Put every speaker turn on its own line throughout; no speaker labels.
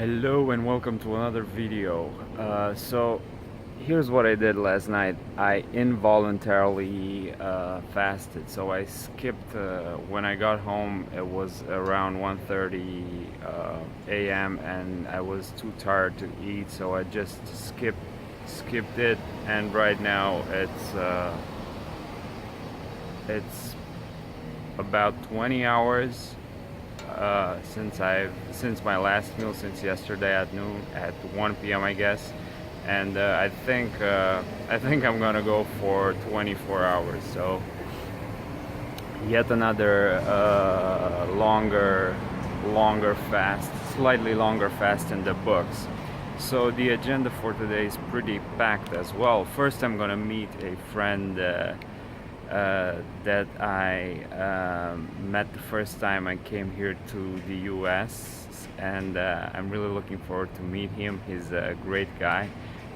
Hello and welcome to another video. So here's what I did last night. I involuntarily fasted. So I skipped when I got home. It was around 1:30 a.m. and I was too tired to eat, so I just skipped it. And right now it's about 20 hours since my last meal, since yesterday at noon at 1 p.m. I guess, and I think I'm gonna go for 24 hours. So yet another longer fast, slightly longer fast in the books. So the agenda for today is pretty packed as well. First, I'm gonna meet a friend that I met the first time I came here to the US, and I'm really looking forward to meet him. He's a great guy,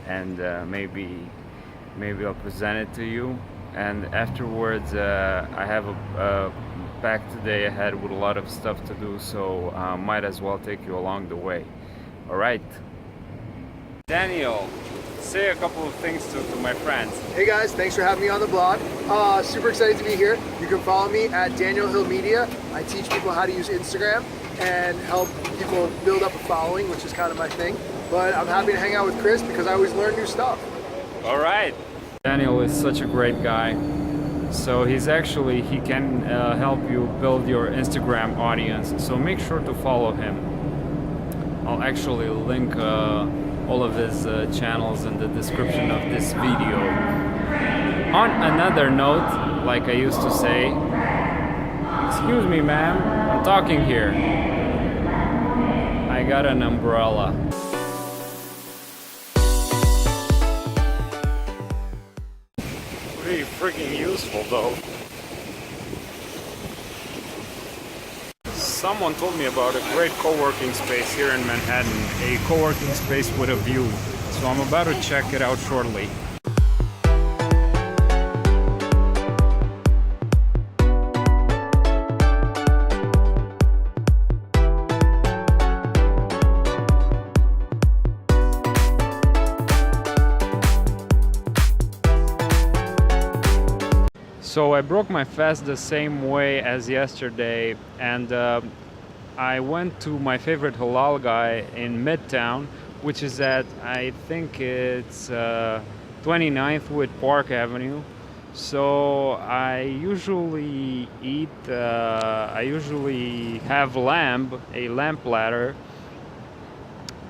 and maybe I'll present it to you. And afterwards, I have a packed day ahead with a lot of stuff to do, so might as well take you along the way. All right, Daniel, say a couple of things to my friends.
Hey guys, thanks for having me on the blog. Super excited to be here. You can follow me at Daniel Hill Media. I teach people how to use Instagram and help people build up a following, which is kind of my thing. But I'm happy to hang out with Chris because I always learn new stuff.
All right. Daniel is such a great guy. So he can help you build your Instagram audience. So make sure to follow him. I'll actually link all of his channels in the description of this video. On another note, like I used to say, excuse me ma'am, I'm talking here. I got an umbrella. Pretty freaking useful though. Someone told me about a great co-working space here in Manhattan, a co-working space with a view. So I'm about to check it out shortly. So I broke my fast the same way as yesterday, and I went to my favorite halal guy in Midtown, which is at, I think it's 29th with Park Avenue. So I usually have a lamb platter,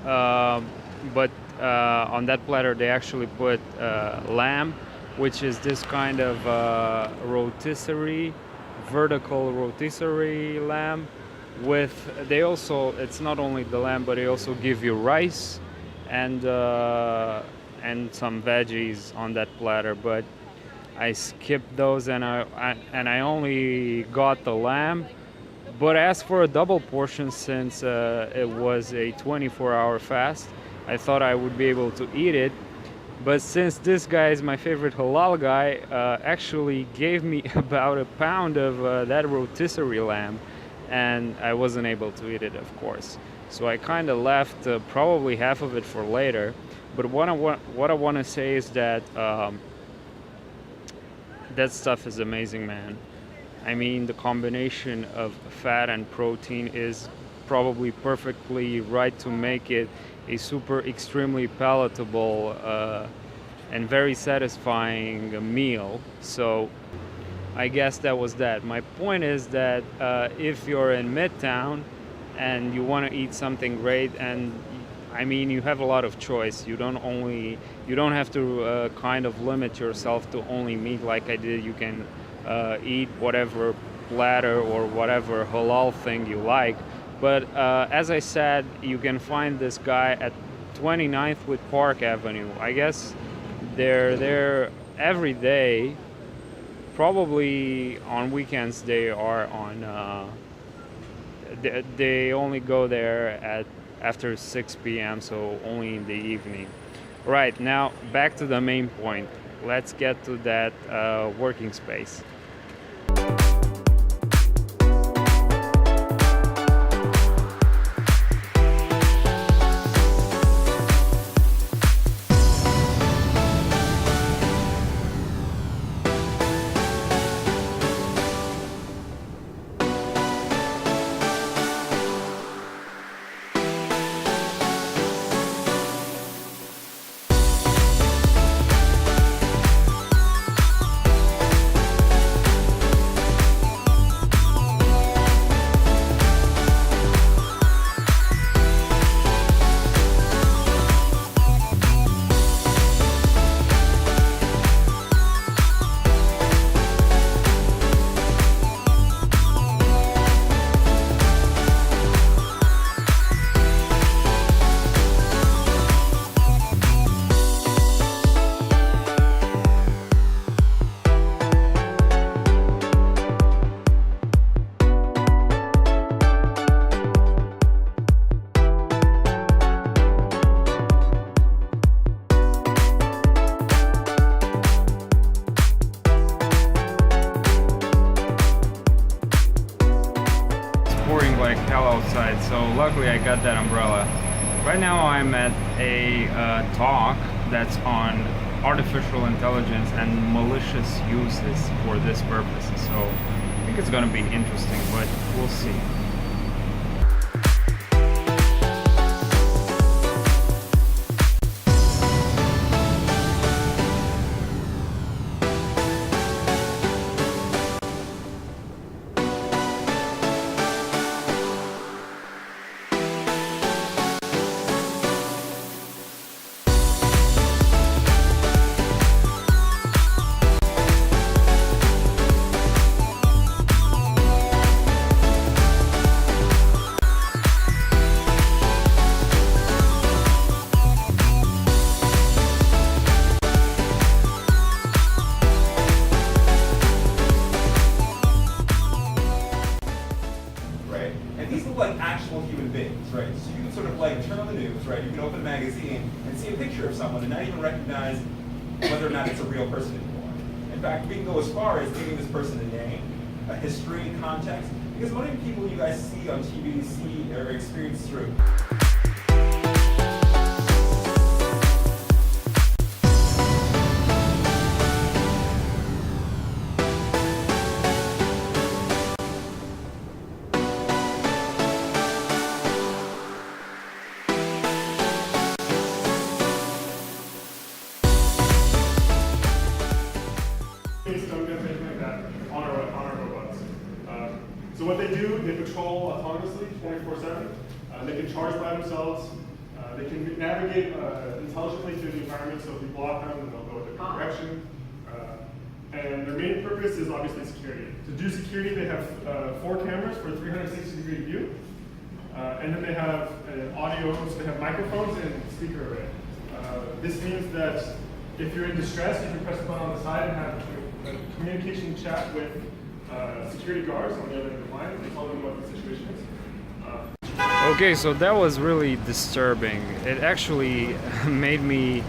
but on that platter they actually put lamb, which is this kind of vertical rotisserie lamb. It's not only the lamb, but they also give you rice and some veggies on that platter. But I skipped those, and I only got the lamb. But I asked for a double portion since it was a 24-hour fast. I thought I would be able to eat it. But since this guy is my favorite halal guy, actually gave me about a pound of that rotisserie lamb, and I wasn't able to eat it, of course. So I kind of left probably half of it for later. But what I want to say is that that stuff is amazing, man. I mean, the combination of fat and protein is probably perfectly right to make it a super extremely palatable and very satisfying meal. So I guess that was that. My point is that if you're in Midtown and you want to eat something great, and I mean you have a lot of choice. You don't have to kind of limit yourself to only meat like I did. You can eat whatever platter or whatever halal thing you like. But as I said, you can find this guy at 29th with Park Avenue. I guess they're there every day. Probably on weekends they are on. They only go there after 6 p.m. so only in the evening. Right, now back to the main point. Let's get to that working space. I got that umbrella. Right now I'm at a talk that's on artificial intelligence and malicious uses for this purpose. So I think it's gonna be interesting, but we'll see.
Like actual human beings, right? So you can sort of like turn on the news, right? You can open a magazine and see a picture of someone and not even recognize whether or not it's a real person anymore. In fact, we can go as far as giving this person a name, a history, context, because many people you guys see on TV see or experience through.
Don't get anything like that on our robots. So what they do, they patrol autonomously 24/7. They can charge by themselves. They can navigate intelligently through the environment. So if you block them, then they'll go a different direction. And their main purpose is obviously security. To do security, they have 4 cameras for 360-degree view. And then they have audio, so they have microphones and speaker array. This means that if you're in distress, you can press the button on the side and have a communication chat with security guards on the other end of the line and tell them what the situation is.
Okay, so that was really disturbing. It actually made me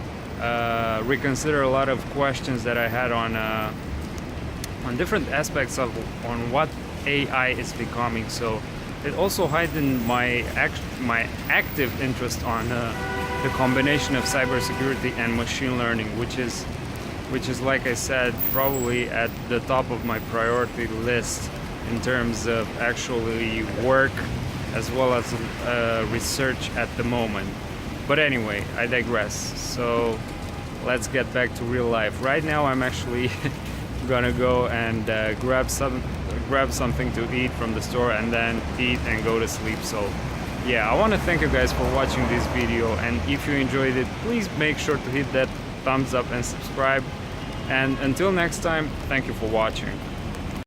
reconsider a lot of questions that I had on different aspects of on what AI is becoming. So it also heightened my active interest on the combination of cybersecurity and machine learning, which is like I said, probably at the top of my priority list in terms of actually work as well as research at the moment. But anyway, I digress. So let's get back to real life. Right now I'm actually gonna go and grab something to eat from the store and then eat and go to sleep. So yeah, I want to thank you guys for watching this video, and if you enjoyed it, please make sure to hit that thumbs up and subscribe. And until next time, thank you for watching.